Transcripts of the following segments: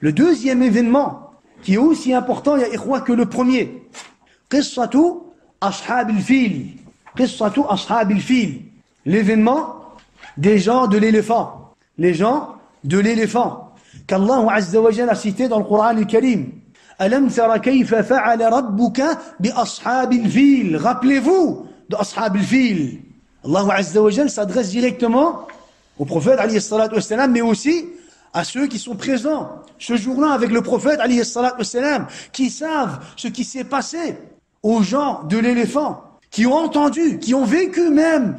Le deuxième événement, qui est aussi important, ya ikhwa, que le premier. Qissatu ashab al-fil. Qissatu ashab al-fil. L'événement des gens de l'éléphant. Les gens de l'éléphant. Qu'Allah Azza wa Jalla a cité dans le Coran al-Karim. Alam tara kayfa fa'ala rabbuka bi ashab al-fil. Rappelez-vous de ashab al-fil. Allah Azza wa Jalla s'adresse directement au prophète alayhi salatu wassalam, mais aussi à ceux qui sont présents ce jour-là avec le prophète alayhi salatu wassalam, qui savent ce qui s'est passé aux gens de l'éléphant, qui ont entendu, qui ont vécu même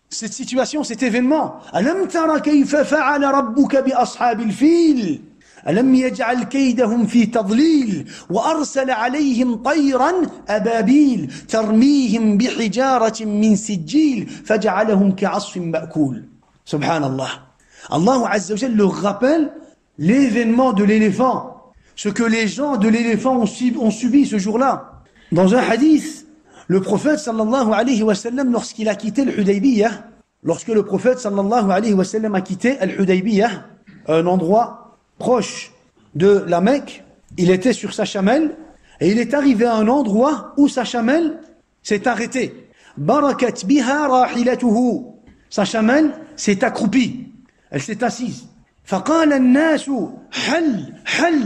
cette situation, cet événement. Alam tara kayfa fa'ala rabbuka bi ashabil fil. ألم يجعل كيدهم في تضليل وأرسل عليهم طيرا أبابيل ترميهم بحجارة من سجيل فجعلهم كعصف مأكول. Subhanallah. Allah Azza wa Jalla leur rappelle l'événement de l'éléphant, ce que les gens de l'éléphant ont subi ce jour-là. Dans un hadith, le prophète sallallahu alayhi wa sallam, lorsqu'il a quitté le Hudaybiyah, lorsque le prophète sallallahu alayhi wa sallam a quitté le Hudaybiyah, un endroit proche de la Mecque, il était sur sa chamelle et il est arrivé à un endroit où sa chamelle s'est arrêtée. Barakat biha rahilatuhu. Sa chamelle s'est accroupie. Elle s'est assise. Faqala an-nasu hal hal.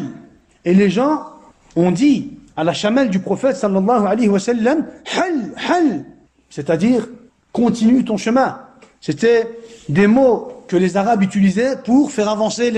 Et les gens ont dit à la chamelle du prophète sallallahu alayhi wa sallam hal hal, c'est-à-dire continue ton chemin. C'était des mots que les Arabes utilisaient pour faire avancer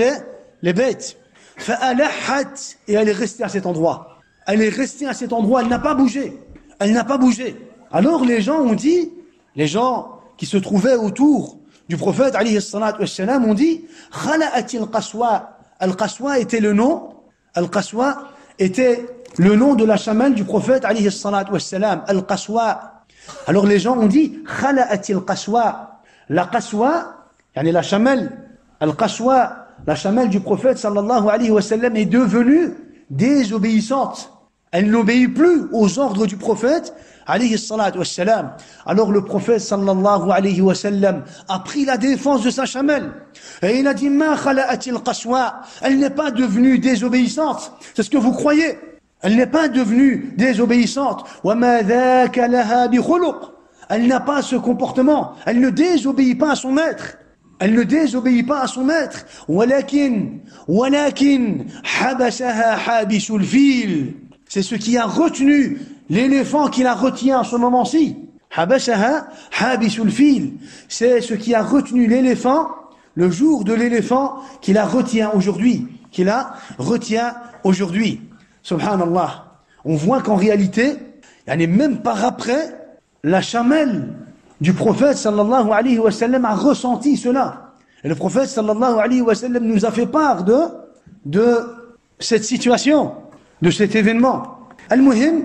les bêtes. Fa'alahat, et elle est restée à cet endroit. Elle est restée à cet endroit, elle n'a pas bougé. Elle n'a pas bougé. Alors les gens ont dit, les gens qui se trouvaient autour du prophète alayhi salatu wassalam ont dit Khala'atil qaswa. Al-Qaswa était le nom. Al-Qaswa était le nom de la chamelle du prophète alayhi salatu wassalam. Al-Qaswa. Alors les gens ont dit Khala'atil qaswa. La qaswa, yani la chamelle, Al-Qaswa, la chamelle du prophète sallallahu alayhi wa sallam est devenue désobéissante. Elle n'obéit plus aux ordres du prophète alayhi salatu wa sallam. Alors le prophète sallallahu alayhi wa sallam a pris la défense de sa chamelle et il a dit ma khala'atil qaswa. Elle n'est pas devenue désobéissante. C'est ce que vous croyez. Elle n'est pas devenue désobéissante. Wa ma dhaka laha bi khuluq. Elle n'a pas ce comportement. Elle ne désobéit pas à son maître. Elle ne désobéit pas à son maître. Walakin habasaha habisul fil. C'est ce qui a retenu l'éléphant qui la retient en ce moment-ci. Habasaha habisul fil. C'est ce qui a retenu l'éléphant le jour de l'éléphant qui la retient aujourd'hui. Qui la retient aujourd'hui. Subhanallah. On voit qu'en réalité, même par après, la chamelle du prophète sallallahu alayhi wa sallam a ressenti cela. Et le prophète sallallahu alayhi wa sallam nous a fait part de cette situation, de cet événement. Al-Muhim,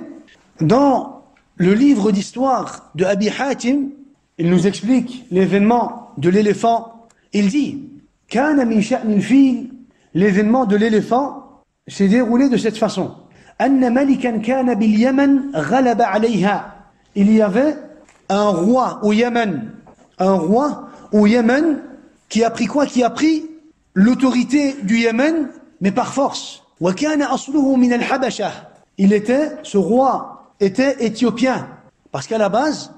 dans le livre d'histoire de Abi Hatim, il nous explique l'événement de l'éléphant. Il dit, Kana min sha'nil fil, l'événement de l'éléphant s'est déroulé de cette façon. Anna malikan kana bil Yaman ghalaba alayha. Il y avait un roi au Yémen qui a pris quoi? Qui a pris l'autorité du Yémen, mais par force. Ce roi était éthiopien, parce qu'à la base,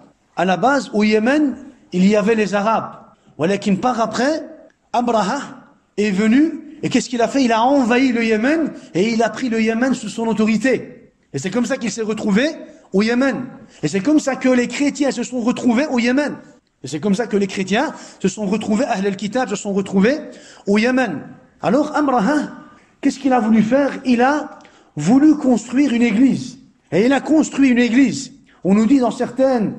au Yémen, il y avait les Arabes. Walakin par après, Abraha est venu, et qu'est-ce qu'il a fait? Il a envahi le Yémen, et il a pris le Yémen sous son autorité. Et c'est comme ça qu'il s'est retrouvé au Yémen. Et c'est comme ça que les chrétiens se sont retrouvés au Yémen. Et c'est comme ça que les chrétiens se sont retrouvés, Ahl al-Kitab se sont retrouvés au Yémen. Alors Abraha, qu'est-ce qu'il a voulu faire? Il a voulu construire une église. Et il a construit une église. On nous dit dans certaines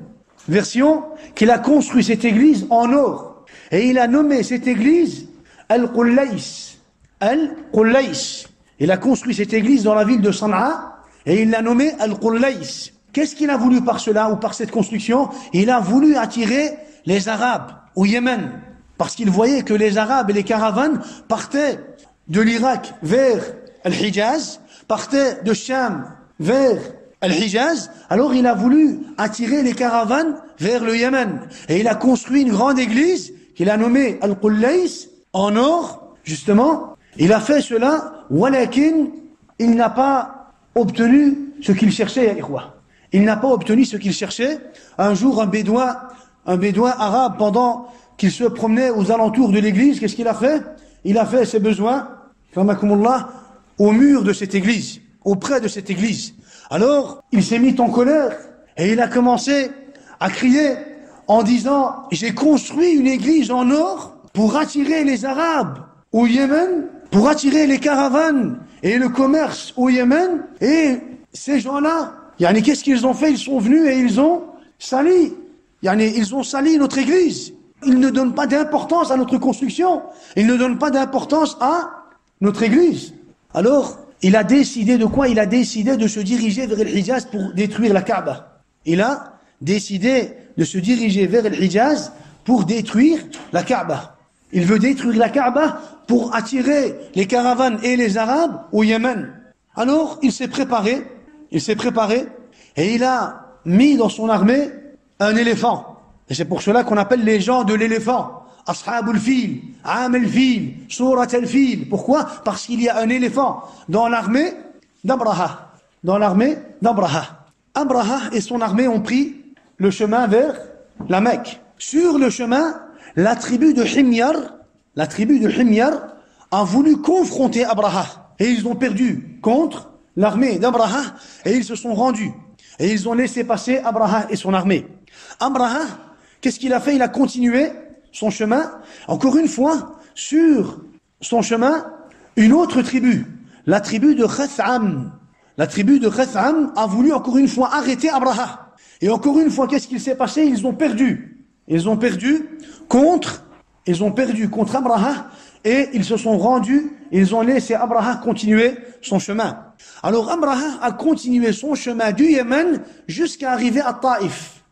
versions qu'il a construit cette église en or. Et il a nommé cette église Al-Qullays. Al-Qullays. Il a construit cette église dans la ville de Sanaa et il l'a nommée Al-Qullays. Qu'est-ce qu'il a voulu par cela ou par cette construction? Il a voulu attirer les Arabes au Yémen. Parce qu'il voyait que les Arabes et les caravanes partaient de l'Irak vers Al-Hijaz, partaient de Sham vers Al-Hijaz. Alors il a voulu attirer les caravanes vers le Yémen. Et il a construit une grande église qu'il a nommée Al-Qullays en or, justement. Il a fait cela, walakin, il n'a pas obtenu ce qu'il cherchait, ya ikhwa. Il n'a pas obtenu ce qu'il cherchait. Un jour, un bédouin arabe, pendant qu'il se promenait aux alentours de l'église, qu'est-ce qu'il a fait? Il a fait ses besoins, au mur de cette église, auprès de cette église. Alors, il s'est mis en colère et il a commencé à crier en disant: j'ai construit une église en or pour attirer les Arabes au Yémen, pour attirer les caravanes et le commerce au Yémen. Et ces gens-là, qu'est-ce qu'ils ont fait? Ils sont venus et ils ont sali. Ils ont sali notre église. Ils ne donnent pas d'importance à notre construction. Ils ne donnent pas d'importance à notre église. Alors, il a décidé de quoi? Il a décidé de se diriger vers le Hijaz pour détruire la Kaaba. Il a décidé de se diriger vers le Hijaz pour détruire la Kaaba. Il veut détruire la Kaaba pour attirer les caravanes et les Arabes au Yémen. Alors, il s'est préparé et il a mis dans son armée un éléphant. Et c'est pour cela qu'on appelle les gens de l'éléphant. Ashabul fil, Am al-fil, Surat al-fil. Pourquoi? Parce qu'il y a un éléphant dans l'armée d'Abraha. Abraha et son armée ont pris le chemin vers la Mecque. Sur le chemin, la tribu de Himyar a voulu confronter Abraha. Et ils ont perdu contre l'armée d'Abraha et ils se sont rendus. Et ils ont laissé passer Abraha et son armée. Abraha, qu'est-ce qu'il a fait? Il a continué son chemin. Encore une fois, sur son chemin, une autre tribu, la tribu de Khath'am. La tribu de Khath'am a voulu encore une fois arrêter Abraha. Et encore une fois, qu'est-ce qu'il s'est passé? Ils ont perdu contre Abraha et ils se sont rendus, ils ont laissé Abraha continuer son chemin. Alors Abraha a continué son chemin du Yémen jusqu'à arriver à Taïf.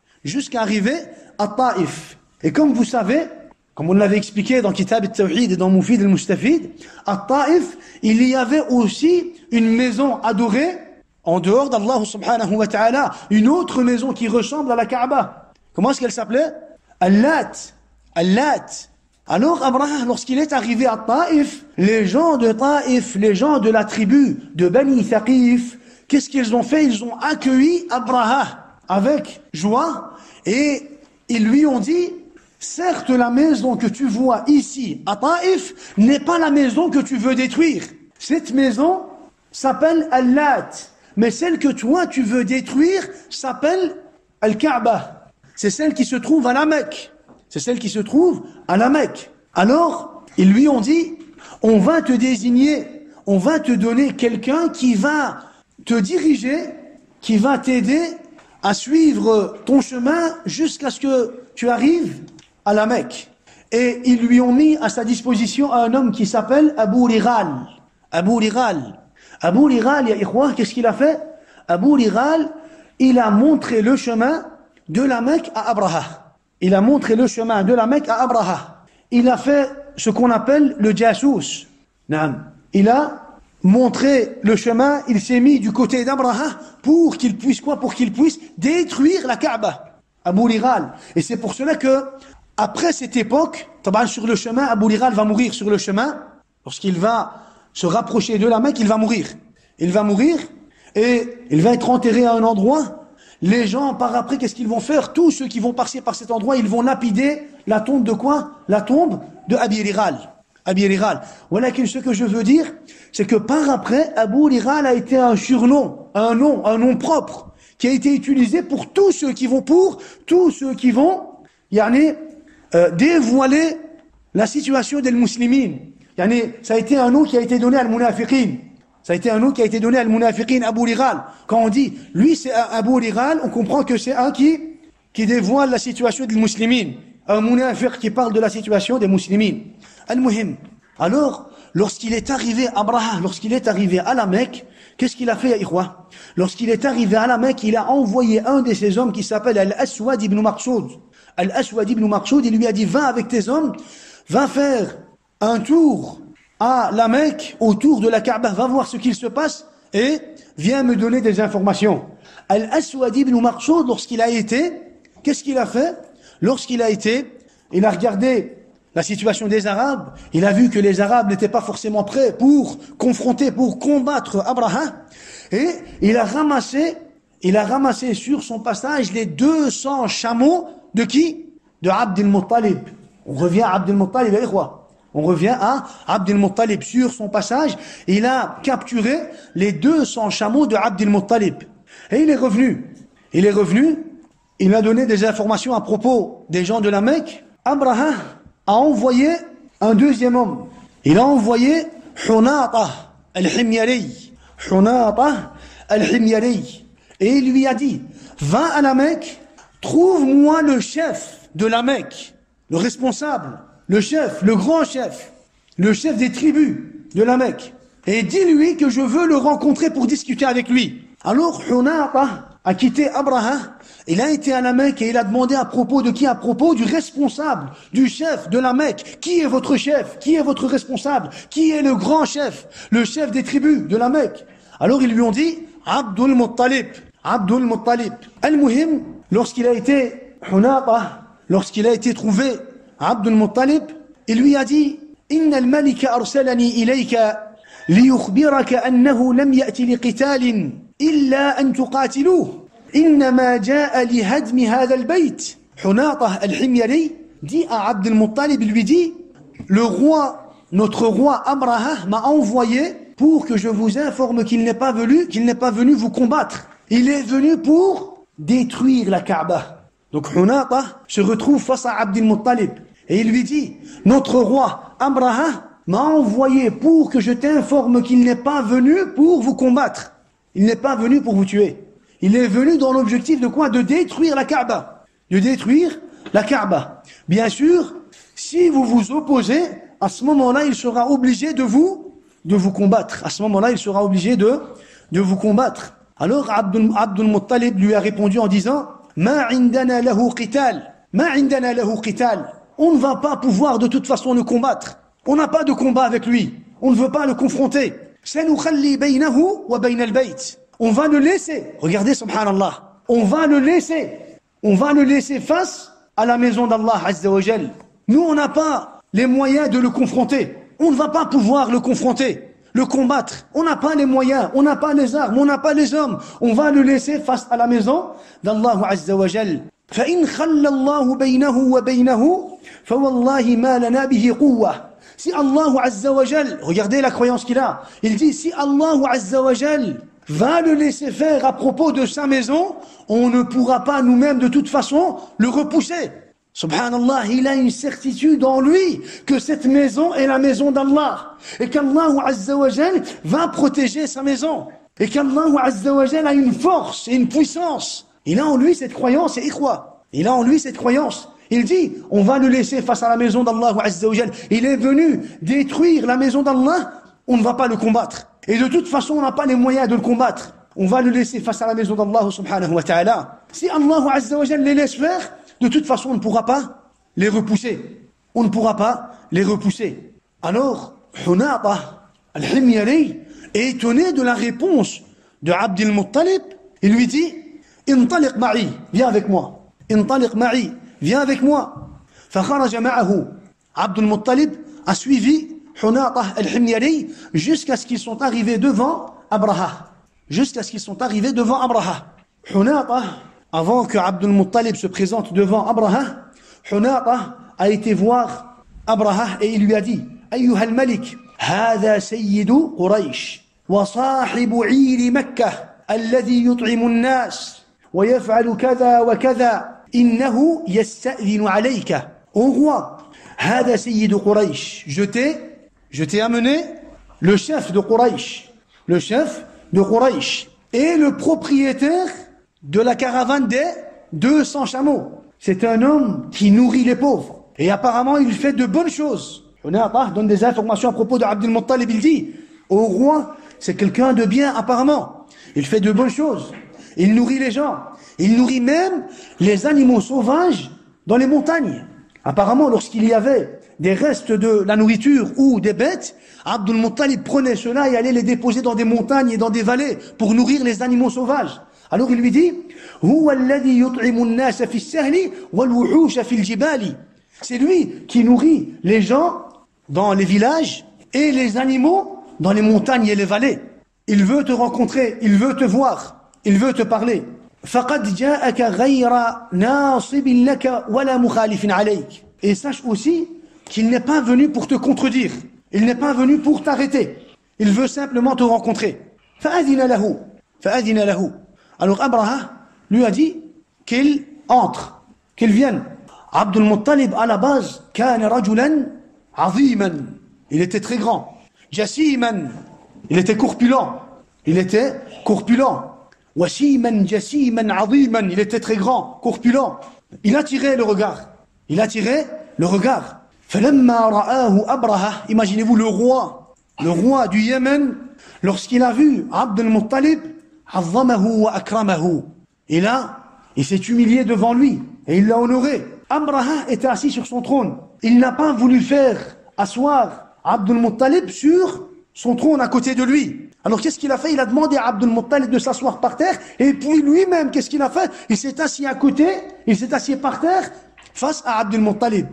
Et comme vous savez, comme on l'avait expliqué dans Kitab al-Tawhid et dans Mufid al-Mustafid, à Taïf, il y avait aussi une maison adorée, en dehors d'Allah subhanahu wa ta'ala, une autre maison qui ressemble à la Kaaba. Comment est-ce qu'elle s'appelait? Al-Lat. Alors Abraha, lorsqu'il est arrivé à Taïf, les gens de Taïf, les gens de la tribu de Bani Thaqif, qu'est-ce qu'ils ont fait? Ils ont accueilli Abraha avec joie et ils lui ont dit: certes, la maison que tu vois ici à Taïf n'est pas la maison que tu veux détruire. Cette maison s'appelle Al-Lat, mais celle que toi tu veux détruire s'appelle Al-Kaaba. C'est celle qui se trouve à la Mecque. Alors, ils lui ont dit: on va te désigner, on va te donner quelqu'un qui va te diriger, qui va t'aider à suivre ton chemin jusqu'à ce que tu arrives à la Mecque. Et ils lui ont mis à sa disposition un homme qui s'appelle Abu Righal. Ya ikhwa, qu'est-ce qu'il a fait? Abu Righal, il a montré le chemin de la Mecque à Abraha. Il a fait ce qu'on appelle le jassous. Il a montré le chemin, il s'est mis du côté d'Abraha pour qu'il puisse détruire la Kaaba. Abu Righal. Et c'est pour cela que, après cette époque, sur le chemin, Abu Righal va mourir sur le chemin. Lorsqu'il va se rapprocher de la Mecque, il va mourir. Et il va être enterré à un endroit. Les gens, par après, qu'est-ce qu'ils vont faire? Tous ceux qui vont passer par cet endroit, ils vont lapider la tombe de quoi? La tombe de Abi Righal. Voilà ce que je veux dire, c'est que par après, Abu Righal a été un surnom, un nom propre, qui a été utilisé pour tous ceux qui vont dévoiler la situation des musulmans. Ça a été un nom qui a été donné à al-munafiqin. Abu Righal. Quand on dit, lui c'est Abu Righal, on comprend que c'est un qui dévoile la situation des musulmans. Un munafiq qui parle de la situation des musulmans. Al-Muhim. Alors, lorsqu'il est arrivé à la Mecque, qu'est-ce qu'il a fait, ya ikhwa? Lorsqu'il est arrivé à la Mecque, il a envoyé un de ses hommes qui s'appelle Al-Aswad ibn Maqsoud. Il lui a dit: va avec tes hommes, va faire un tour à la Mecque, autour de la Kaaba, va voir ce qu'il se passe et viens me donner des informations. Al-Aswad ibn Maqsoud, lorsqu'il a été, qu'est-ce qu'il a fait? Il a regardé la situation des Arabes, il a vu que les Arabes n'étaient pas forcément prêts pour confronter, pour combattre Abraha, et il a ramassé sur son passage les 200 chameaux de qui? De Abd al-Muttalib. On revient à Abd al-Muttalib, on revient à Abd al-Muttalib. Sur son passage, il a capturé les 200 chameaux de Abd al-Muttalib. Et il est revenu, il a donné des informations à propos des gens de la Mecque. Abraha a envoyé un deuxième homme. Il a envoyé Hunata al-Himyari. Et il lui a dit, va à la Mecque, trouve-moi le chef de la Mecque, le responsable, le chef, le grand chef, le chef des tribus de la Mecque. Et dis-lui que je veux le rencontrer pour discuter avec lui. Alors Hunata a quitté Abraha, il a été à la Mecque et il a demandé à propos de qui? À propos du responsable, du chef de la Mecque. Qui est votre chef? Qui est votre responsable? Qui est le grand chef? Le chef des tribus de la Mecque. Alors ils lui ont dit Abdul Muttalib. Al-Muhim, lorsqu'il a été trouvé Abdul Muttalib, il lui a dit Inna al-Malika arsalani ilayka liyukhbiraka annahu lam ya'ti liqitalin illa an tuqatiluhu. إنما جاء لهدم هذا البيت. Hunata al-Himyari dit à Abd al-Muttalib, il lui dit, notre roi Abraha m'a envoyé pour que je vous informe qu'il n'est pas venu vous combattre. Il est venu pour détruire la Kaaba. Donc Hunata se retrouve face à Abd al-Muttalib et il lui dit, notre roi Abraha m'a envoyé pour que je t'informe qu'il n'est pas venu pour vous combattre. Il n'est pas venu pour vous tuer. Il est venu dans l'objectif de quoi? De détruire la Kaaba. Bien sûr, si vous vous opposez, à ce moment-là, il sera obligé de vous combattre. À ce moment-là, il sera obligé de vous combattre. Alors, Abd al-Muttalib lui a répondu en disant, Ma indana lahu qital. On ne va pas pouvoir de toute façon le combattre. On n'a pas de combat avec lui. On ne veut pas le confronter. Sanukhalli baynahu wa bayna al-bayt. On va le laisser, regardez subhanallah, on va le laisser face à la maison d'Allah Azza wa Jal. Nous on n'a pas les moyens de le confronter, on ne va pas pouvoir le confronter, le combattre, on n'a pas les moyens, on n'a pas les armes, on n'a pas les hommes, on va le laisser face à la maison d'Allah Azza wa Jal. فَإِنْ خَلَّ اللَّهُ بَيْنَهُ وَبَيْنَهُ فَوَاللَّهِ مَا لَنَا بِهِ قُوَّةٌ. Si Allah Azza wa Jal, regardez la croyance qu'il a, il dit si Allah Azza wa Jal va le laisser faire à propos de sa maison, on ne pourra pas nous-mêmes de toute façon le repousser. Subhanallah, il a une certitude en lui que cette maison est la maison d'Allah et qu'Allah Azza wa Jal va protéger sa maison et qu'Allah Azza wa Jal a une force et une puissance. Il a en lui cette croyance et ikhwa. Il a en lui cette croyance. Il dit, on va le laisser face à la maison d'Allah Azza wa Jal. Il est venu détruire la maison d'Allah, on ne va pas le combattre. Et de toute façon, on n'a pas les moyens de le combattre. On va le laisser face à la maison d'Allah subhanahu wa ta'ala. Si Allah Azza wa Jal les laisse faire, de toute façon, on ne pourra pas les repousser. On ne pourra pas les repousser. Alors, Hunata al-Himyari est étonné de la réponse de Abd al-Muttalib. Il lui dit, Intaliq ma'i, viens avec moi. Intaliq ma'i, viens avec moi. Fakharaja ma'ahu. Abd al-Muttalib a suivi Hunata al-Himyari jusqu'à ce qu'ils sont arrivés devant Abraha. Hunata, avant que Abd al-Muttalib se présente devant Abraha, Hunata a été voir Abraha et il lui a dit Ayyuha al-Malik, hadha sayyidu Quraysh wa sahibu 'ir Makkah alladhi yut'imu an-nas wa yaf'alu kadha wa kadha innahu yasta'dhinu 'alayka. Ô roi, hadha sayyidu Quraysh, je t'ai amené le chef de Quraysh et le propriétaire de la caravane des 200 chameaux. C'est un homme qui nourrit les pauvres. Et apparemment, il fait de bonnes choses. Hunata donne des informations à propos de Abd al-Muttalib. Il dit, au roi, c'est quelqu'un de bien apparemment. Il fait de bonnes choses. Il nourrit les gens. Il nourrit même les animaux sauvages dans les montagnes. Apparemment, lorsqu'il y avait des restes de la nourriture ou des bêtes, Abd al-Muttalib prenait cela et allait les déposer dans des montagnes et dans des vallées pour nourrir les animaux sauvages. Alors il lui dit, Huwa alladhi yut'imu an-nasa fi as-sahli wal wuhush fi al-jibali. C'est lui qui nourrit les gens dans les villages et les animaux dans les montagnes et les vallées. Il veut te rencontrer, il veut te voir, il veut te parler. فَقَدْ جَاءَكَ غَيْرَ نَاصِبٍ لَكَ وَلَا مُخَالِفٍ عَلَيْكَ. Et sache aussi qu'il n'est pas venu pour te contredire. Il n'est pas venu pour t'arrêter. Il veut simplement te rencontrer. فَأَذِنَ لَهُ. Alors Abraha lui a dit qu'il entre, qu'il vienne. Abdul Muttalib à la base, كان رجلا عظيما. Il était très grand. جسيما. Il était corpulent. وشيما جسيما عظيما. Il était très grand, corpulent. Il attirait le regard. فلما رآه أبرهة. Imaginez-vous le roi du Yémen, lorsqu'il a vu Abdul Muttalib, عظمه وأكرمه. Et là, il s'est humilié devant lui et il l'a honoré. Abraha était assis sur son trône. Il n'a pas voulu faire asseoir Abdul Muttalib sur son trône à côté de lui. Alors qu'est-ce qu'il a fait? Il a demandé à Abdul Muttalib de s'asseoir par terre, et puis lui-même, qu'est-ce qu'il a fait? Il s'est assis à côté, il s'est assis par terre face à Abdul Muttalib.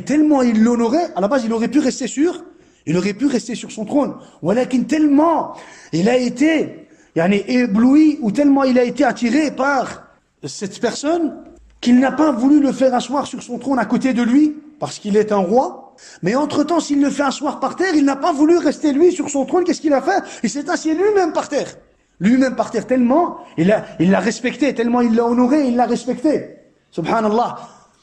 Tellement il l'honorait, à la base il aurait pu rester sur son trône. Walakin tellement il a été ébloui, ou tellement il a été attiré par cette personne, qu'il n'a pas voulu le faire asseoir sur son trône à côté de lui, parce qu'il est un roi. Mais entre-temps, s'il le fait asseoir par terre, il n'a pas voulu rester lui sur son trône. Qu'est-ce qu'il a fait? Il s'est assis lui-même par terre. Tellement il l'a respecté, tellement il l'a honoré, il l'a respecté. Subhanallah.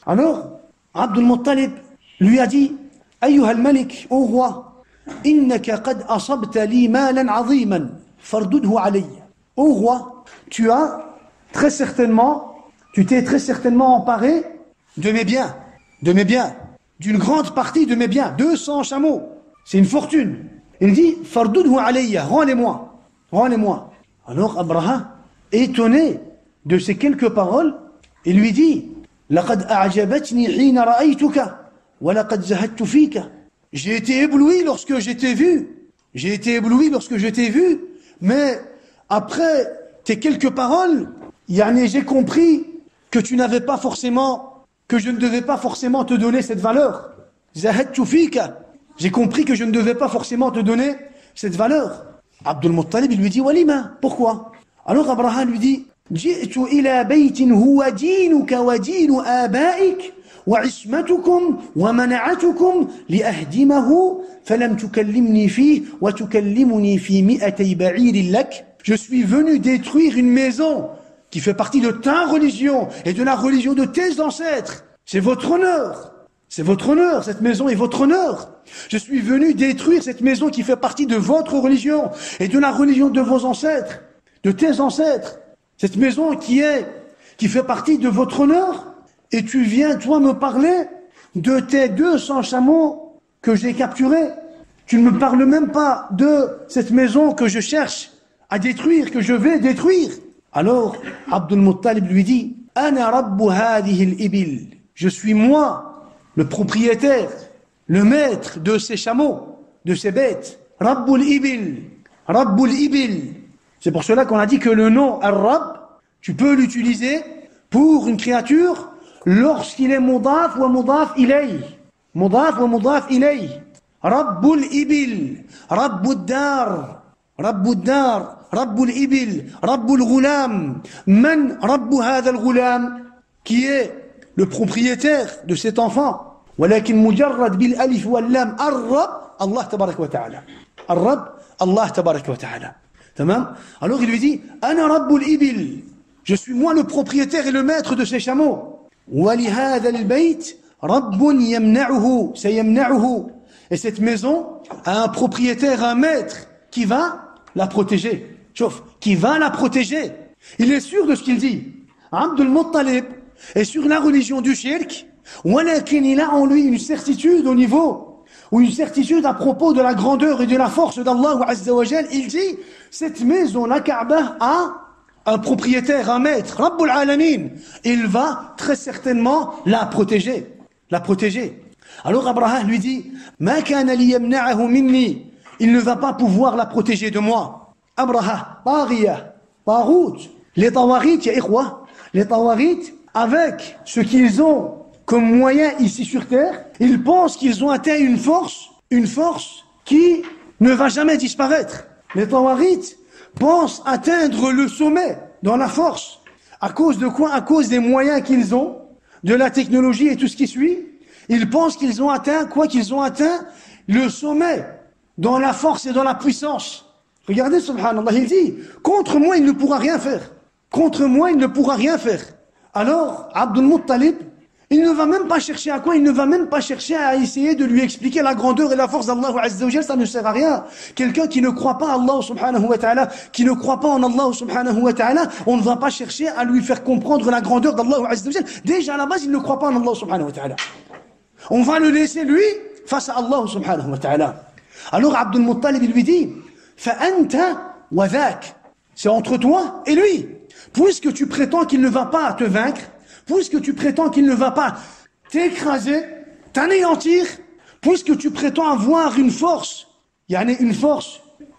Alors, Abdul Muttalib lui a dit: Ayyuha al-Malik, ô roi, innaka qad asabta li malan aziman, fardudhu alayya. Ô roi, tu t'es très certainement emparé de mes biens, d'une grande partie de mes biens, 200 chameaux, c'est une fortune. Il dit, fardudhu alayya, rends-les-moi. Alors Abraha, étonné de ces quelques paroles, il lui dit, laqad a'jabatni hina ra'aytuka, wa laqad zahadtu fika. J'ai été ébloui lorsque je t'ai vu, mais après tes quelques paroles, j'ai compris que je ne devais pas forcément te donner cette valeur. Zahadtu fika. J'ai compris que je ne devais pas forcément te donner cette valeur. Abdul Muttalib lui dit, walima, pourquoi? Alors Abraham lui dit, ji'tu ila baytin huwa dinuka wa dinu abaik wa ismatukum wa mana'atukum li ahdimahu falam tukallimni fihi wa tukallimuni fi mi'atay ba'irin lak. Je suis venu détruire une maison qui fait partie de ta religion et de la religion de tes ancêtres. C'est votre honneur, cette maison est votre honneur. Je suis venu détruire cette maison qui fait partie de votre religion et de la religion de vos ancêtres, de tes ancêtres. Cette maison qui fait partie de votre honneur, et tu viens, toi, me parler de tes 200 chameaux que j'ai capturés. Tu ne me parles même pas de cette maison que je cherche à détruire, que je vais détruire. Alors, Abdul Muttalib lui dit, Ana rabbu hadhihi al-ibil. Je suis moi, le propriétaire, le maître de ces chameaux, de ces bêtes. Rabbul ibil. C'est pour cela qu'on a dit que le nom Ar-Rabb, tu peux l'utiliser pour une créature lorsqu'il est mudaf wa mudaf ilayh. Rabbul ibil, Rabbud dar, Rabbul ibil, Rabbul ghulam. Man Rabbu hadha al-ghulam, qui est le propriétaire de cet enfant. ولكن مجرد بالالف واللام الرب الله تبارك وتعالى. الرب الله تبارك وتعالى. Tamam? Alors il lui dit, Ana Rabbul ibil. Je suis moi le propriétaire et le maître de ces chameaux. ولهذا البيت رب يمنعه سيمنعه. Et cette maison a un propriétaire, un maître qui va la protéger. Chauffe, qui va la protéger. Il est sûr de ce qu'il dit. Abdul Muttalib est sur la religion du shirk, walakin il a en lui une certitude une certitude à propos de la grandeur et de la force d'Allah Azza wa Jal. Il dit, cette maison, la Kaaba, a un propriétaire, un maître, Rabbul Alamin. Il va très certainement la protéger. Alors Abraham lui dit, Ma kana li yamna'ahu minni. Il ne va pas pouvoir la protéger de moi. Abraham, Taghiya, Tarout, les Tawarit, ya ikhwa, les Tawarit, avec ce qu'ils ont comme moyen ici sur terre, ils pensent qu'ils ont atteint une force qui ne va jamais disparaître. Les Tawarites pensent atteindre le sommet dans la force. À cause de quoi? À cause des moyens qu'ils ont, de la technologie et tout ce qui suit. Ils pensent qu'ils ont atteint quoi? Qu'ils ont atteint le sommet dans la force et dans la puissance. Regardez, subhanallah, il dit, contre moi, il ne pourra rien faire. Contre moi, il ne pourra rien faire. Alors, Abdul Muttalib, il ne va même pas chercher à quoi? Il ne va même pas chercher à essayer de lui expliquer la grandeur et la force d'Allah Azza wa Jal, ça ne sert à rien. Quelqu'un qui ne croit pas à Allah subhanahu wa ta'ala, qui ne croit pas en Allah subhanahu wa ta'ala, on ne va pas chercher à lui faire comprendre la grandeur d'Allah Azza wa Jal. Déjà à la base, il ne croit pas en Allah subhanahu wa ta'ala. On va le laisser lui face à Allah subhanahu wa ta'ala. Alors Abdul Muttalib lui dit, fa'anta wa dhak. C'est entre toi et lui. Puisque tu prétends qu'il ne va pas te vaincre, puisque tu prétends qu'il ne va pas t'écraser, t'anéantir, puisque tu prétends avoir une force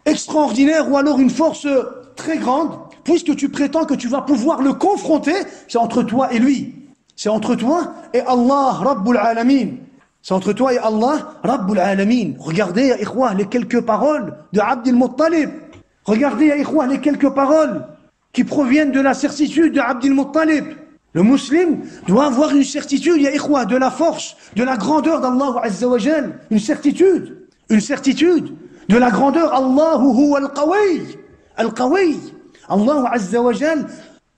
extraordinaire ou alors une force très grande, puisque tu prétends que tu vas pouvoir le confronter, c'est entre toi et lui. C'est entre toi et Allah Rabbul Alamin. C'est entre toi et Allah Rabbul Alamin. Regardez, ya ikhwah, les quelques paroles de Abdul Muttalib. Regardez, ya ikhwah, les quelques paroles qui proviennent de la certitude de Abdul Muttalib. Le musulman doit avoir une certitude, ya ikhwah, de la force, de la grandeur d'Allah Azza wa Jal. Une certitude de la grandeur. Allahu huwa al-qawi. Al-qawi. Allah Azza wa Jal,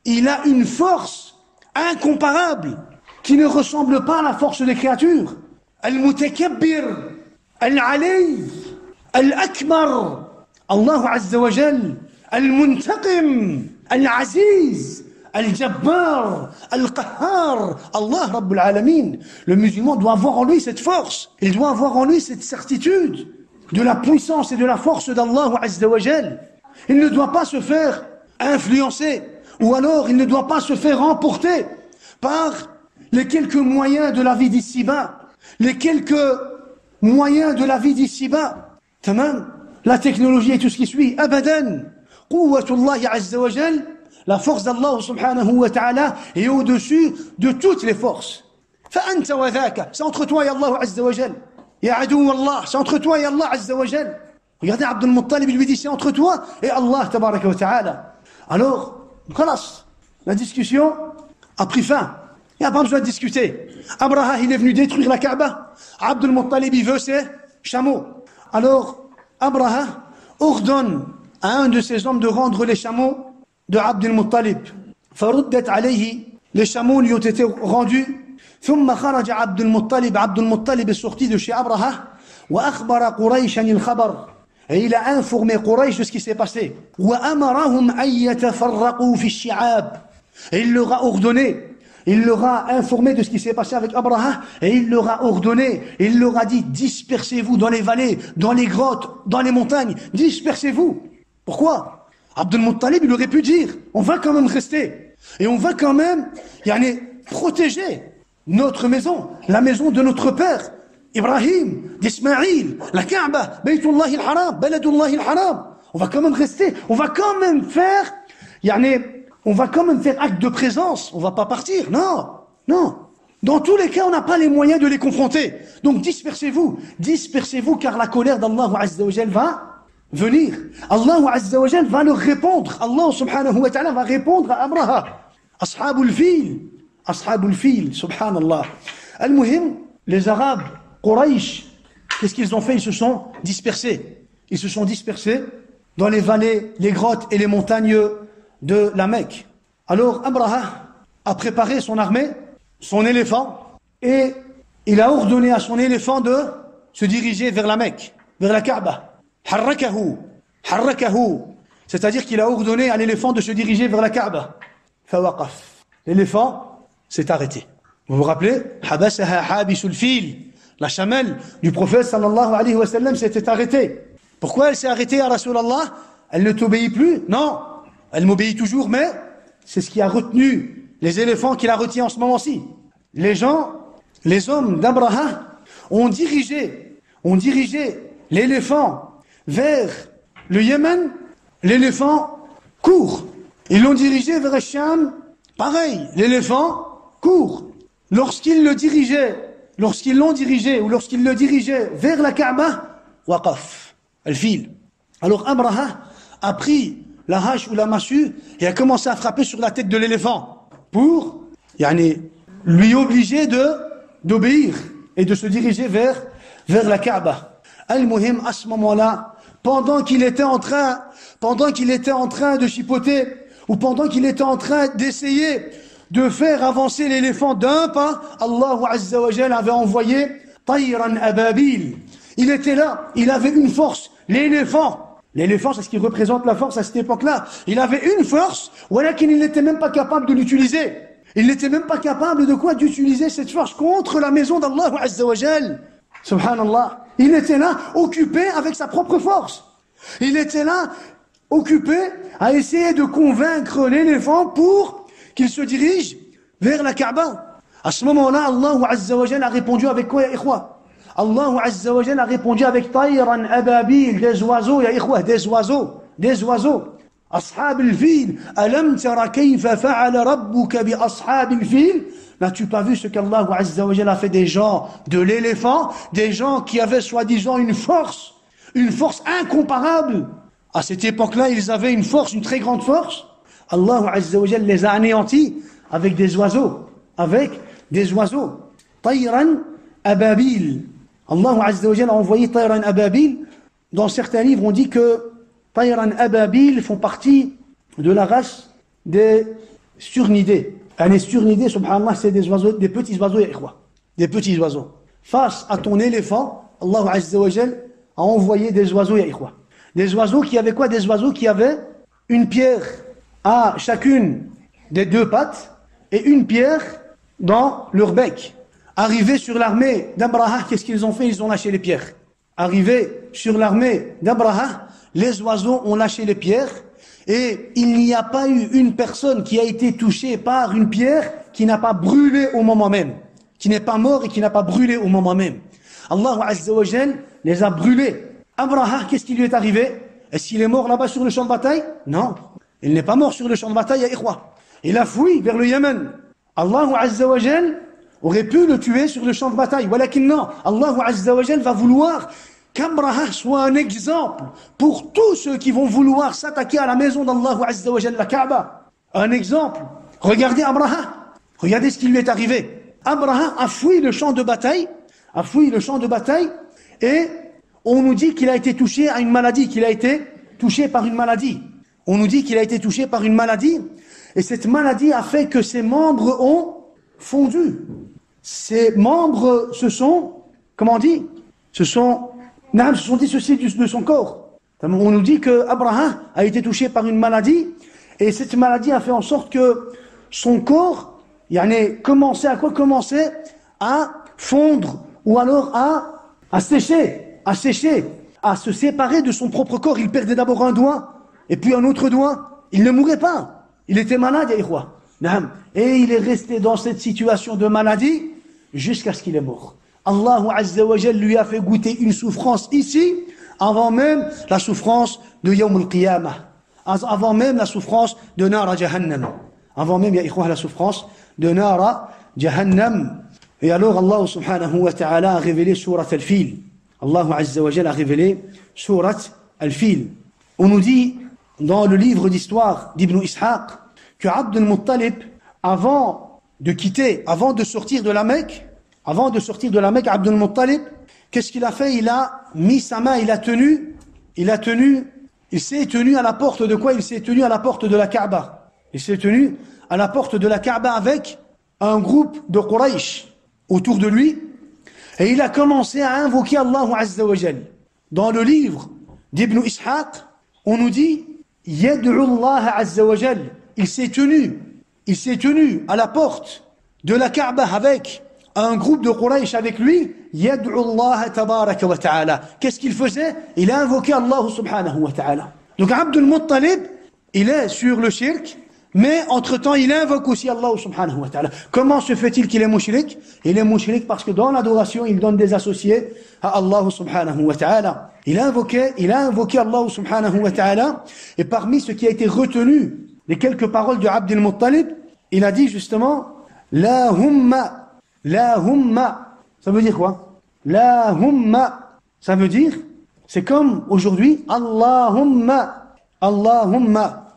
il a une force incomparable qui ne ressemble pas à la force des créatures. Al-mutakabbir, al-ali, al-akbar. Allah Azza wa Jal, al-muntaqim, al-aziz. Al-Jabbar, Al-Qahhar, Allah Rabbul Alamin. Le musulman doit avoir en lui cette force. Il doit avoir en lui cette certitude de la puissance et de la force d'Allah Azza wa Jal. Il ne doit pas se faire influencer, ou alors il ne doit pas se faire emporter par les quelques moyens de la vie d'ici-bas. Les quelques moyens de la vie d'ici-bas. Tamam, la technologie et tout ce qui suit. Abadan. Quwwatullahi Azza wa Jal. La force d'Allah subhanahu wa ta'ala est au-dessus de toutes les forces. فأنت وذاك, c'est entre toi et Allah Azza wa Jal. Ya adou Allah, c'est entre toi et Allah Azza wa Jal. Regardez, Abdul Muttalib lui dit, c'est entre toi et Allah tabaraka wa ta'ala. Alors, khalas, la discussion a pris fin. Il n'y a pas besoin de discuter. Abraha, il est venu détruire la Kaaba. Abdul Muttalib, il veut ses chameaux. Alors, Abraha ordonne à un de ses hommes de rendre les chameaux de Abdul Muttalib. فردت عليه, les chameaux lui ont été rendus. ثم خرج عبد المطلب est sorti de chez Abraha وأخبر قريشا الخبر, et il a informé Quraysh de ce qui s'est passé. وأمرهم أن يتفرقوا في الشعاب, et il leur a ordonné, il leur a informé de ce qui s'est passé avec Abraha, et il leur a ordonné, il leur a dit, dispersez-vous dans les vallées, dans les grottes, dans les montagnes, dispersez-vous. Pourquoi? Abdul Muttalib, il aurait pu dire, on va quand même rester, et on va quand même protéger notre maison, la maison de notre père, Ibrahim, d'Ismaïl, la Kaaba, Baytullah al-Haram, Baladullah al-Haram. On va quand même rester, on va quand même faire acte de présence, on va pas partir, non. Dans tous les cas, on n'a pas les moyens de les confronter. Donc dispersez-vous, car la colère d'Allah Azza wa Jal va venir. Allah Azza wa Jal va leur répondre. Allah subhanahu wa ta'ala va répondre à Abraha. Ashabul fil, subhanallah. Al-Muhim, les Arabes, Quraysh, qu'est-ce qu'ils ont fait? Ils se sont dispersés. Ils se sont dispersés dans les vallées, les grottes et les montagnes de la Mecque. Alors Abraha a préparé son armée, son éléphant, et il a ordonné à son éléphant de se diriger vers la Mecque, vers la Kaaba. Harrakahu, c'est-à-dire qu'il a ordonné à l'éléphant de se diriger vers la Kaaba. Fawaqaf. L'éléphant s'est arrêté. Vous vous rappelez? Habasaha habisul fil. La chamelle du prophète sallallahu alayhi wa sallam s'était arrêtée. Pourquoi elle s'est arrêtée, ya Rasulallah? Elle ne t'obéit plus? Non. Elle m'obéit toujours, mais c'est ce qui a retenu les éléphants qui la retient en ce moment-ci. Les hommes d'Abraha ont dirigé l'éléphant vers le Yémen. L'éléphant court. Ils l'ont dirigé vers Sham. Pareil, l'éléphant court. lorsqu'ils l'ont dirigé, ou lorsqu'ils le dirigeaient vers la Kaaba, waqaf, al-fil. Alors Abraha a pris la hache ou la massue et a commencé à frapper sur la tête de l'éléphant pour lui obliger d'obéir et de se diriger vers la Kaaba. Al-Muhim, à ce moment-là, pendant qu'il était en train de chipoter, ou pendant qu'il était en train d'essayer de faire avancer l'éléphant d'un pas, Allah Azza wa Jal avait envoyé Tayran Ababil. Il était là, il avait une force, l'éléphant, c'est ce qui représente la force à cette époque-là. Il avait une force, walakin il n'était même pas capable de l'utiliser. Il n'était même pas capable de quoi? D'utiliser cette force contre la maison d'Allah Azza wa Jal. Subhanallah. Il était là, occupé avec sa propre force. Il était là, occupé à essayer de convaincre l'éléphant pour qu'il se dirige vers la Kaaba. À ce moment-là, Allah Azza wa Jal a répondu avec quoi, ya ikhwa? Allah Azza wa Jal a répondu avec Tayran Ababil, des oiseaux, ya ikhwa, des oiseaux. Ashab al-fil, alam tara kayfa fa'ala rabbuka bi ashab al-fil? N'as-tu pas vu ce qu'Allah Azza wa Jal a fait des gens de l'éléphant, des gens qui avaient soi-disant une force incomparable? À cette époque-là, ils avaient une très grande force. Allah Azza wa Jal les a anéantis avec des oiseaux. Tayran Ababil. Allah Azza wa Jal a envoyé Tayran Ababil. Dans certains livres, on dit que Tayran Ababil font partie de la race des sturnidés. Les sturnidés, subhanallah, c'est des petits oiseaux, ya ikhwa. Des petits oiseaux. Face à ton éléphant, Allah Azza wa Jal a envoyé des oiseaux, ya ikhwa. Des oiseaux qui avaient quoi? Des oiseaux qui avaient une pierre à chacune des deux pattes et une pierre dans leur bec. Arrivés sur l'armée d'Abraha, qu'est-ce qu'ils ont fait? Ils ont lâché les pierres. Arrivés sur l'armée d'Abraha, les oiseaux ont lâché les pierres et il n'y a pas eu une personne qui a été touchée par une pierre qui n'a pas brûlé au moment même. Qui n'est pas mort et qui n'a pas brûlé au moment même. Allah Azza wa Jal les a brûlés. Abraha, qu'est-ce qui lui est arrivé? Est-ce qu'il est mort là-bas sur le champ de bataille? Non. Il n'est pas mort sur le champ de bataille, ya ikhwa. Il a fui vers le Yémen. Allah Azza wa Jal aurait pu le tuer sur le champ de bataille. Walakin non. Allah Azza wa Jal va vouloir qu'Abraha soit un exemple pour tous ceux qui vont vouloir s'attaquer à la maison d'Allah Azza wa Jal, la Kaaba. Un exemple. Regardez Abraha. Regardez ce qui lui est arrivé. Abraha a fui le champ de bataille. Et on nous dit qu'il a été touché à une maladie, On nous dit qu'il a été touché par une maladie, et cette maladie a fait que ses membres ont fondu. Ses membres se sont dissociés de son corps. On nous dit que Abraha a été touché par une maladie, et cette maladie a fait en sorte que son corps, commençait à fondre, ou alors à sécher, à se séparer de son propre corps. Il perdait d'abord un doigt, et puis un autre doigt. Il ne mourait pas. Il était malade, ya ikhwa. Et il est resté dans cette situation de maladie jusqu'à ce qu'il est mort. Allah Azza wa Jal lui a fait goûter une souffrance ici, avant même la souffrance de Yawm al-Qiyamah. Avant même la souffrance de Nara Jahannam. Avant même, ya ikhwa, la souffrance de Nara Jahannam. Et alors Allah subhanahu wa ta'ala a révélé Surat al-Fil. Allah Azza wa Jal a révélé Surat al-Fil. On nous dit dans le livre d'histoire d'Ibn Ishaq que Abd al-Muttalib, avant de sortir de la Mecque, Abd al-Muttalib, qu'est-ce qu'il a fait? Il a mis sa main, il s'est tenu à la porte de quoi? Il s'est tenu à la porte de la Kaaba. Il s'est tenu à la porte de la Kaaba avec un groupe de Quraysh autour de lui, et il a commencé à invoquer Allah Azza wa Jal. Dans le livre d'Ibn Ishaq, on nous dit Yad'u Allah Azza wa Jal. Il s'est tenu à la porte de la Kaaba avec un groupe de Quraysh avec lui. Yad'u Allah tabaraka wa ta'ala. Qu'est-ce qu'il faisait? Il a invoqué Allah subhanahu wa ta'ala. Donc Abd al-Muttalib, il est sur le shirk, mais entre-temps, il invoque aussi Allah subhanahu wa ta'ala. Comment se fait-il qu'il est mushrik? Il est mushrik parce que dans l'adoration, il donne des associés à Allah subhanahu wa ta'ala. Il a invoqué Allah subhanahu wa ta'ala, et parmi ce qui a été retenu, les quelques paroles de Abd al-Muttalib, il a dit justement, La humma La humma. Ça veut dire quoi? La humma. Ça veut dire, c'est comme aujourd'hui, Allahumma. Allahumma.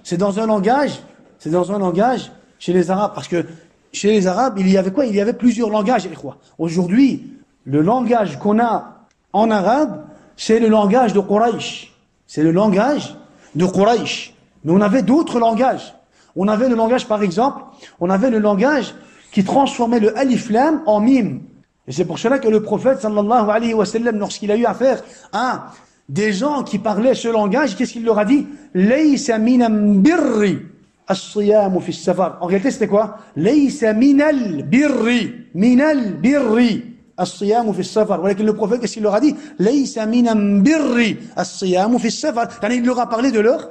C'est dans un langage chez les Arabes. Parce que chez les Arabes, il y avait quoi? Il y avait plusieurs langages. Aujourd'hui, le langage qu'on a en arabe, c'est le langage de Quraysh. C'est le langage de Quraysh. Mais on avait d'autres langages. On avait le langage, par exemple, on avait le langage qui transformait le alif lam en mim. Et c'est pour cela que le prophète, sallallahu alayhi wa sallam, lorsqu'il a eu affaire à des gens qui parlaient ce langage, qu'est-ce qu'il leur a dit? Laysa minam birri as-siyamu fi as-safar. En réalité, c'était quoi? Laysa minal birri as-siyamu fi as-safar. Voilà que le prophète, qu'est-ce qu'il leur a dit? Laysa minam birri as-siyamu fi as-safar. Il leur a parlé de leur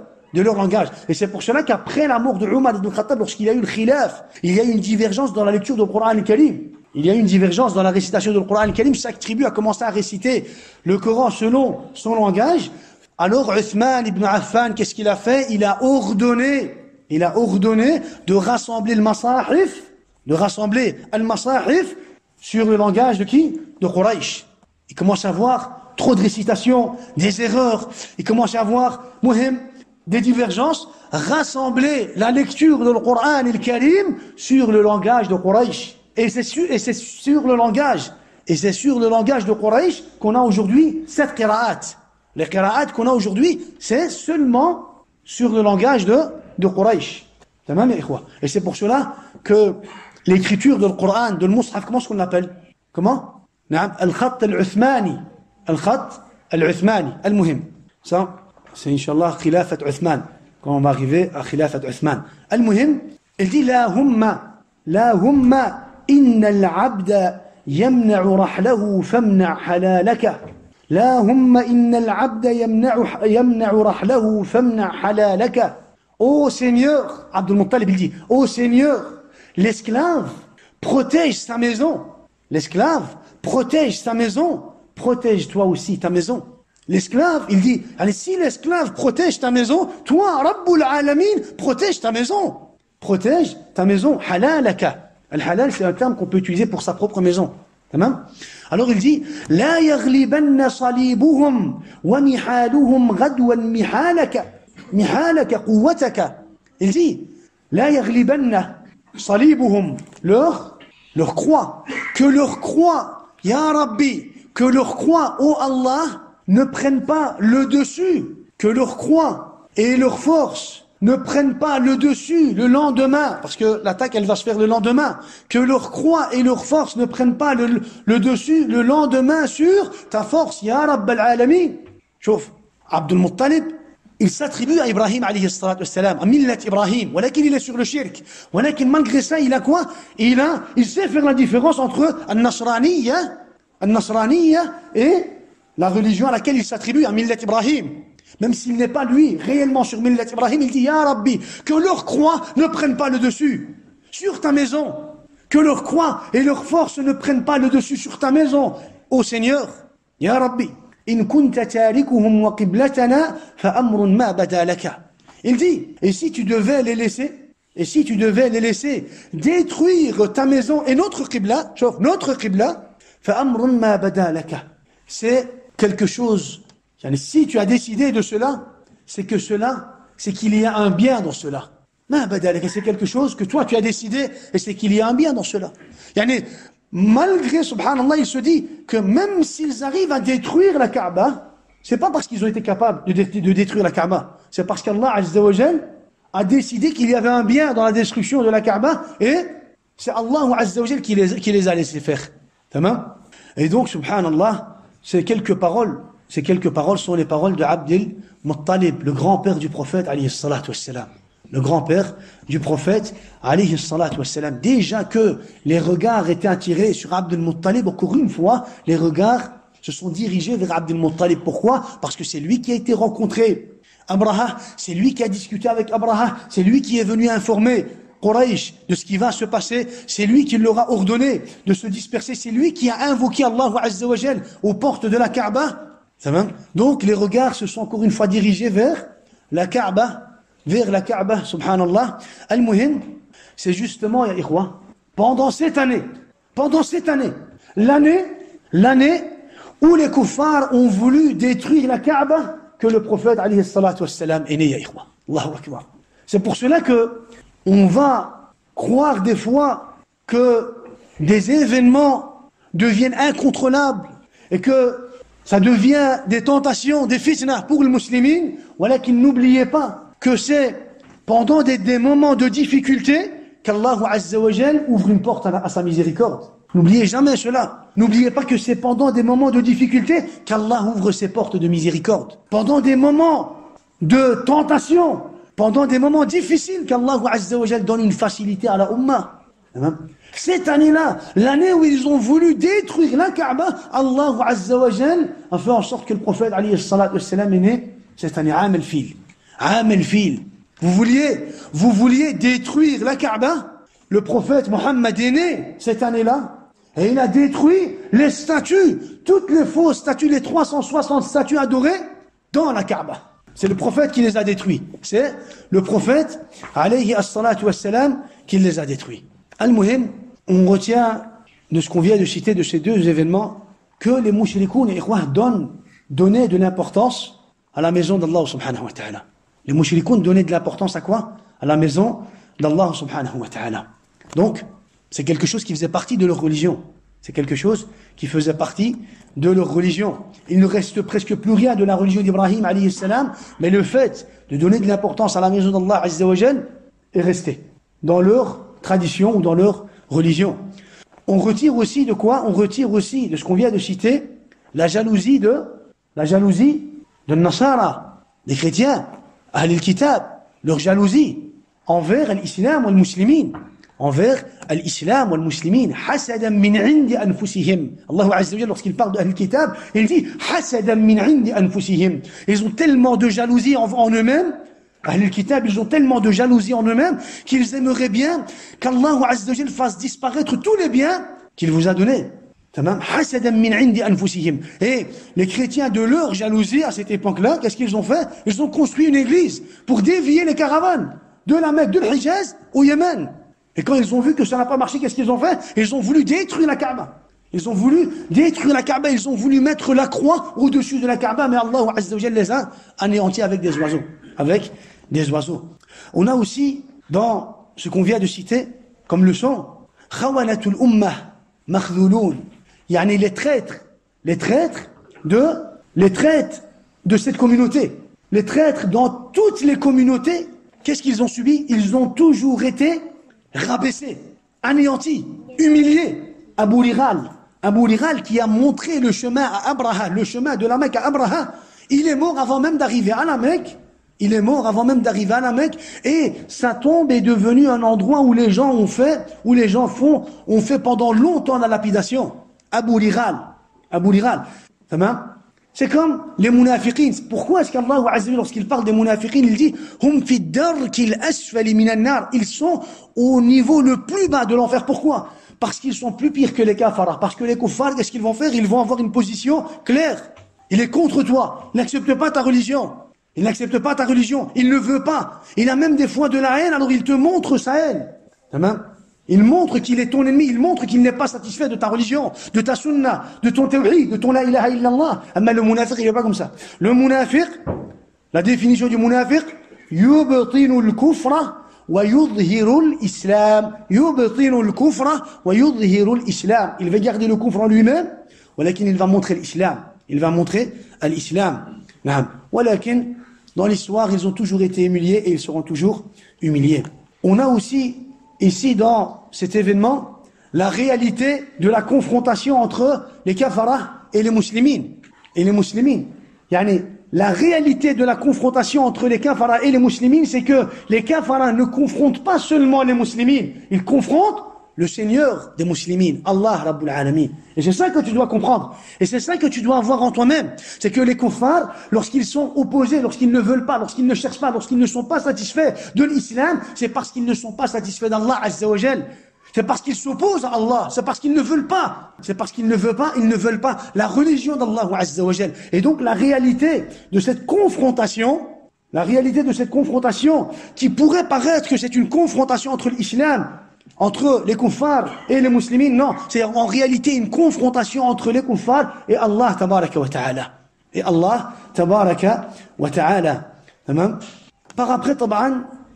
langage. Et c'est pour cela qu'après la mort de Umar ibn Khattab, lorsqu'il y a eu le khilaf, il y a eu une divergence dans la lecture du Coran al-Karim. Il y a eu une divergence dans la récitation du Coran al-Karim. Chaque tribu a commencé à réciter le Coran selon son langage. Alors Uthman ibn Affan, qu'est-ce qu'il a fait? Il a ordonné de rassembler le masahif, sur le langage de qui? De Quraysh. Il commence à avoir trop de récitations, des erreurs. Il commence à avoir, des divergences. Rassembler la lecture du Coran al-Karim sur le langage de Quraysh. Et c'est sur le langage de Quraysh qu'on a aujourd'hui cette qira'at. Les qira'at qu'on a aujourd'hui, c'est seulement sur le langage de Quraysh. Et c'est pour cela que l'écriture du Coran, de l'Mus'haf, comment est-ce qu'on l'appelle? Comment? Al-Khat al-Uthmani. Al-Khat al-Uthmani. Al-Muhim. Ça, c'est Inch'Allah Khilafat Uthman. Quand on va arriver à Khilafat Uthman. Al-Muhim, il dit la humma. إن العبد يمنع رحله فامنع حلالك اللهم إن العبد يمنع رحله فامنع حلالك. Ô Seigneur, Abdul Muttalib il dit, ô Seigneur, l'esclave protège sa maison. L'esclave protège sa maison, protège toi aussi ta maison. L'esclave, il dit, allez, si l'esclave protège ta maison, toi, Rabbul Alamin, protège ta maison. Protège ta maison, halalaka. Al-halal, c'est un terme qu'on peut utiliser pour sa propre maison. Alors il dit, La yaghlibanna salibuhum wa mihaluhum ghadwan mihalaka quwwataka. Il dit, La yaghlibanna salibuhum, leur croix, que leur croix, Ya Rabbi, que leur croix, ô Allah, ne prennent pas le dessus, que leur croix et leur force ne prennent pas le dessus le lendemain, parce que l'attaque elle va se faire le lendemain, que leur croix et leur force ne prennent pas le dessus le lendemain sur ta force, Ya Rabbal Alamin. Chouf, Abdul Muttalib, il s'attribue à Ibrahim alayhi salatu wassalam, à Millat Ibrahim, il est sur le shirk, malgré ça il a quoi? Il sait faire la différence entre Al-Nasraniyya et la religion à laquelle il s'attribue, à Millat Ibrahim. Même s'il n'est pas lui réellement sur Millat Ibrahim, il dit Ya Rabbi, que leurs croix ne prennent pas le dessus sur ta maison, que leurs croix et leurs forces ne prennent pas le dessus sur ta maison, ô Seigneur. Ya Rabbi, in kunta tarikuhum wa qiblatana fa amrun ma bada laka. Il dit, et si tu devais les laisser détruire ta maison et notre qibla, fa amrun ma bada laka. C'est quelque chose. Si tu as décidé de cela, c'est qu'il y a un bien dans cela. C'est quelque chose que toi tu as décidé et c'est qu'il y a un bien dans cela. Malgré, subhanallah, il se dit que même s'ils arrivent à détruire la Kaaba, c'est pas parce qu'ils ont été capables de détruire la Kaaba, c'est parce qu'Allah Azza wa Jal a décidé qu'il y avait un bien dans la destruction de la Kaaba et c'est Allah Azza wa Jal qui les a laissés faire. Et donc, subhanallah, ces quelques paroles sont les paroles de Abdul Muttalib, le grand-père du prophète, alayhi salatu wassalam. Le grand-père du prophète, alayhi salatu wassalam. Déjà que les regards étaient attirés sur Abdul Muttalib, encore une fois, les regards se sont dirigés vers Abdul Muttalib. Pourquoi? Parce que c'est lui qui a été rencontré Abraha, c'est lui qui a discuté avec Abraha, c'est lui qui est venu informer Quraysh de ce qui va se passer, c'est lui qui leur a ordonné de se disperser, c'est lui qui a invoqué Allah Azza wa Jal aux portes de la Kaaba. Donc les regards se sont encore une fois dirigés vers la Kaaba, subhanallah. Al-Muhim, c'est justement, ya ikhwa, pendant cette année pendant cette année, l'année où les kuffars ont voulu détruire la Kaaba, que le prophète alayhi salatu wassalam est né, ya ikhwa. Allahu akbar. C'est pour cela que on va croire des fois que des événements deviennent incontrôlables et que ça devient des tentations, des fitna pour les musulmans. Voilà qu'ils n'oubliez pas que c'est pendant des moments de difficulté qu'Allah Azza wa Jal ouvre une porte à sa miséricorde. N'oubliez jamais cela. N'oubliez pas que c'est pendant des moments de difficulté qu'Allah ouvre ses portes de miséricorde. Pendant des moments de tentation, pendant des moments difficiles qu'Allah Azza wa Jal donne une facilité à la Ummah. Cette année-là, l'année où ils ont voulu détruire la Kaaba, Allah Azza wa Jal a fait en sorte que le prophète alayhi salatu wassalam est né cette année, Am al-Fil. Am al-Fil. Vous vouliez détruire la Kaaba? Le prophète Mohammed est né cette année-là et il a détruit les statues, toutes les fausses statues, les 360 statues adorées dans la Kaaba. C'est le prophète qui les a détruits. C'est le prophète alayhi as-salatu wassalam qui les a détruits. Al-Muhim, on retient de ce qu'on vient de citer de ces deux événements que les mushrikoun et ikhwah donnaient de l'importance à la maison d'Allah subhanahu wa ta'ala. Les mushrikoun donnaient de l'importance à quoi? À la maison d'Allah subhanahu wa ta'ala. Donc, c'est quelque chose qui faisait partie de leur religion. C'est quelque chose qui faisait partie de leur religion. Il ne reste presque plus rien de la religion d'Ibrahim alayhi salam, mais le fait de donner de l'importance à la maison d'Allah azza wa jal est resté dans leur tradition ou dans leur religion. On retire aussi de quoi? On retire aussi de ce qu'on vient de citer la jalousie de Nasara, des chrétiens, Ahl al-Kitab, leur jalousie envers l'islam ou les musulmans, envers l'islam ou les musulmans, hasadan min indi anfusihim. Allah Azza wa Jalla, lorsqu'il parle de Ahl al-Kitab, il dit hasadan min indi anfusihim. Ils ont tellement de jalousie en eux-mêmes. Ahl al-Kitab, ils ont tellement de jalousie en eux-mêmes qu'ils aimeraient bien qu'Allah Azza wa Jalla fasse disparaître tous les biens qu'il vous a donnés. Et les chrétiens, de leur jalousie à cette époque-là, qu'est-ce qu'ils ont fait? Ils ont construit une église pour dévier les caravanes de la Mecque, de l'Hijaz au Yémen. Et quand ils ont vu que ça n'a pas marché, qu'est-ce qu'ils ont fait? Ils ont voulu détruire la Kaaba. Ils ont voulu détruire la Kaaba, ils ont voulu mettre la croix au-dessus de la Kaaba, mais Allah Azza wa Jalla les a anéantis avec des oiseaux. Avec des oiseaux. On a aussi, dans ce qu'on vient de citer, comme leçon, khawalatul ummah makhdhouloun. Yani les traîtres de cette communauté. Les traîtres dans toutes les communautés, qu'est-ce qu'ils ont subi? Ils ont toujours été rabaissés, anéantis, humiliés. Abu Liral qui a montré le chemin à Abraha, le chemin de la Mecque à Abraha, il est mort avant même d'arriver à la Mecque. Et sa tombe est devenue un endroit où les gens ont fait pendant longtemps la lapidation. Abu Liral. C'est comme les munafiqin. Pourquoi est-ce qu'Allah Azza wa Jalla, lorsqu'il parle des munafiqin, il dit hum fi darkil asfali minan nar. Ils sont au niveau le plus bas de l'enfer. Pourquoi? Parce qu'ils sont plus pires que les kafaras. Parce que les kuffars, qu'est-ce qu'ils vont faire? Ils vont avoir une position claire. Il est contre toi. Il n'accepte pas ta religion. Il ne veut pas. Il a même des fois de la haine, alors il te montre sa haine. Il montre qu'il est ton ennemi, il montre qu'il n'est pas satisfait de ta religion, de ta sunna, de ton tawhid, de ton la ilaha illallah. Mais le munafiq, il n'est pas comme ça. Le munafiq, la définition du munafiq, yubtinu al-kufra wa yudhiru al-islam. Yubtinu al-kufra wa yudhiru al-islam. Il va garder le kufr en lui-même, walakin il va montrer l'islam. Il va montrer l'islam. Walakin, dans l'histoire, ils ont toujours été humiliés et ils seront toujours humiliés. On a aussi ici, dans cet événement, la réalité de la confrontation entre les kafaras et les musulmans. Yani, la réalité de la confrontation entre les kafaras et les musulmans, c'est que les kafaras ne confrontent pas seulement les musulmans, ils confrontent le Seigneur des musulmans, Allah Rabbul Alamin. Et c'est ça que tu dois comprendre. Et c'est ça que tu dois avoir en toi-même. C'est que les kuffars, lorsqu'ils sont opposés, lorsqu'ils ne veulent pas, lorsqu'ils ne cherchent pas, lorsqu'ils ne sont pas satisfaits de l'islam, c'est parce qu'ils ne sont pas satisfaits d'Allah Azza wa Jal. C'est parce qu'ils s'opposent à Allah. C'est parce qu'ils ne veulent pas. Ils ne veulent pas la religion d'Allah Azza wa Jal. Et donc la réalité de cette confrontation, qui pourrait paraître que c'est une confrontation entre l'islam entre les kuffars et les musulmans. Non, c'est en réalité une confrontation entre les kuffars et Allah tabaraka wa ta'ala. Et Allah tabaraka wa ta'ala. Par après,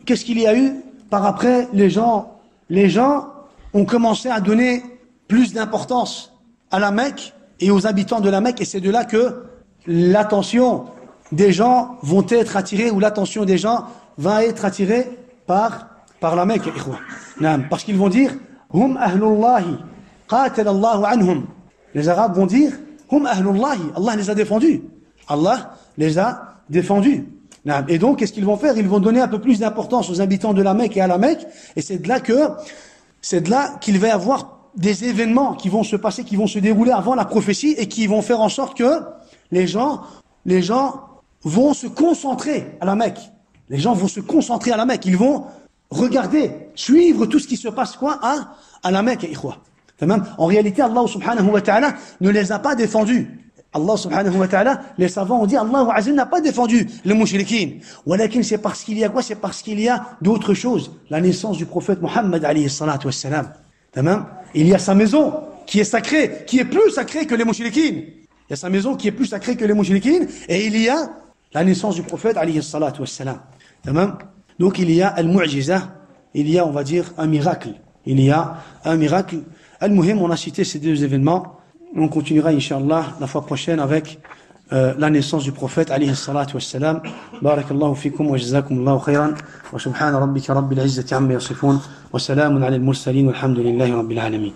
qu'est-ce qu'il y a eu? Par après, les gens ont commencé à donner plus d'importance à la Mecque et aux habitants de la Mecque, et c'est de là que l'attention des gens vont être attirés, ou l'attention des gens va être attirée par la Mecque, parce qu'ils vont dire hum ahlullahi qatalallahu anhum. Les Arabes vont dire hum ahlullahi, Allah les a défendus, Allah les a défendus. Et donc qu'est-ce qu'ils vont faire? Ils vont donner un peu plus d'importance aux habitants de la Mecque et à la Mecque, et c'est de là qu'il va y avoir des événements qui vont se passer, qui vont se dérouler avant la prophétie, et qui vont faire en sorte que les gens vont se concentrer à la Mecque. Les gens vont se concentrer à la Mecque. Ils vont regarder, suivre tout ce qui se passe à la Mecque. En réalité, Allah subhanahu wa ta'ala ne les a pas défendus. Allah subhanahu wa ta'ala, les savants ont dit, Allah azza n'a pas défendu les mouchriquins. Walakin, c'est parce qu'il y a quoi? C'est parce qu'il y a d'autres choses. La naissance du prophète Mohammed alayhi salatu wassalam. Il y a sa maison qui est sacrée, qui est plus sacrée que les mouchriquins. Il y a sa maison qui est plus sacrée que les mouchriquins, et il y a la naissance du prophète alayhi salatu wassalam. Donc il y a al-mu'jiza, il y a, on va dire, un miracle. Il y a un miracle. Al-Muhim, on a cité ces deux événements. On continuera, Inch'Allah, la fois prochaine avec la naissance du prophète, alayhi salatu wassalam. Barakallahu fikum wa jazakumullahu khayran. Wa subhana rabbika rabbil izzati amma yasifun. Wa salamun ala al-mursalin walhamdulillahi rabbil alamin.